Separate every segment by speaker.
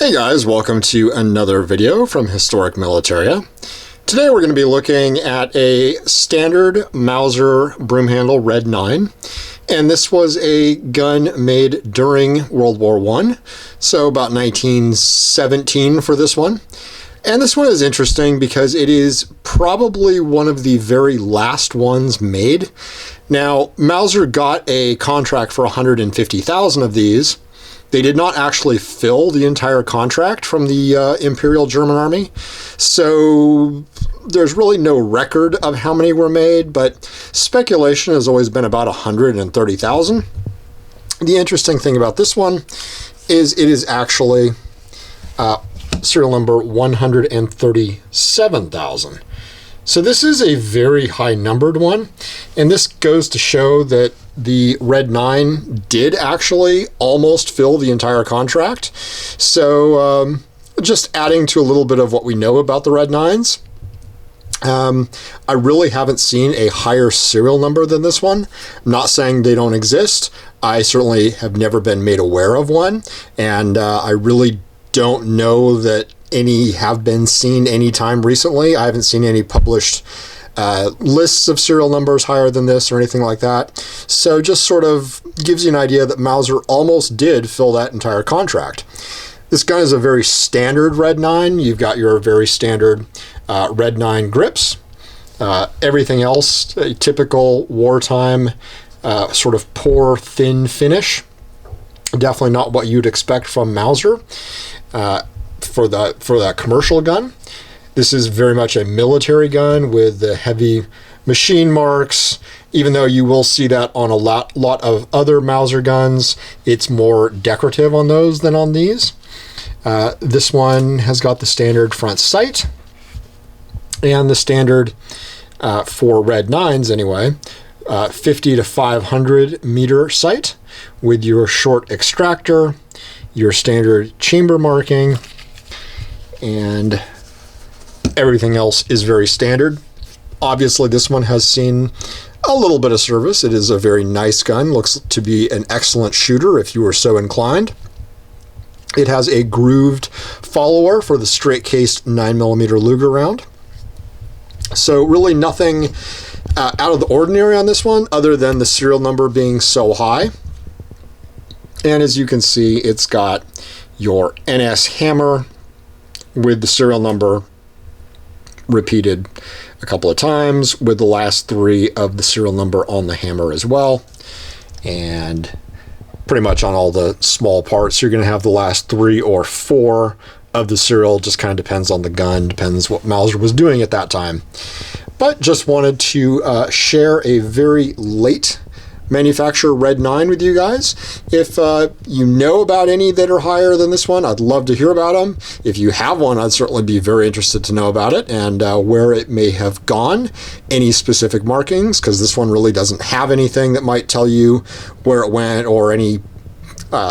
Speaker 1: Hey guys, welcome to another video from Historic Militaria. Today we're going to be looking at a standard Mauser Broomhandle Red 9, and this was a gun made during World War I, so about 1917 for this one. And this one is interesting because it is probably one of the very last ones made. Now, Mauser got a contract for 150,000 of these. They did not actually fill the entire contract from the Imperial German Army, so there's really no record of how many were made, but speculation has always been about 130,000. The interesting thing about this one is it is actually serial number 137,000. So this is a very high numbered one, and this goes to show that the Red 9 did actually almost fill the entire contract. So just adding to a little bit of what we know about the Red 9s. I really haven't seen a higher serial number than this one. I'm not saying they don't exist. I certainly have never been made aware of one, and I really don't know that any have been seen anytime recently. I haven't seen any published lists of serial numbers higher than this or anything like that. So just sort of gives you an idea that Mauser almost did fill that entire contract. This gun is a very standard Red 9. You've got your very standard Red 9 grips. Everything else, a typical wartime sort of poor, thin finish. Definitely not what you'd expect from Mauser for that commercial gun. This is very much a military gun with the heavy machine marks. Even though you will see that on a lot of other Mauser guns, it's more decorative on those than on these. This one has got the standard front sight, and the standard for Red 9s anyway, 50 to 500 meter sight with your short extractor, your standard chamber marking, and everything else is very standard. Obviously, this one has seen a little bit of service. It is a very nice gun, looks to be an excellent shooter if you are so inclined. It has a grooved follower for the straight-cased 9mm Luger round. So really nothing out of the ordinary on this one, other than the serial number being so high. And as you can see, it's got your NS hammer with the serial number repeated a couple of times, with the last three of the serial number on the hammer as well. And pretty much on all the small parts, you're going to have the last 3 or 4 of the serial. Just kind of depends on the gun, depends what Mauser was doing at that time. But just wanted to share a very late manufacturer Red 9 with you guys. If you know about any that are higher than this one, I'd love to hear about them. If you have one, I'd certainly be very interested to know about it and where it may have gone, any specific markings, because this one really doesn't have anything that might tell you where it went or any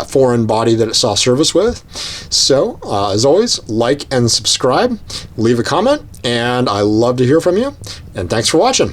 Speaker 1: foreign body that it saw service with. So as always, like and subscribe, leave a comment, and I love to hear from you, and thanks for watching.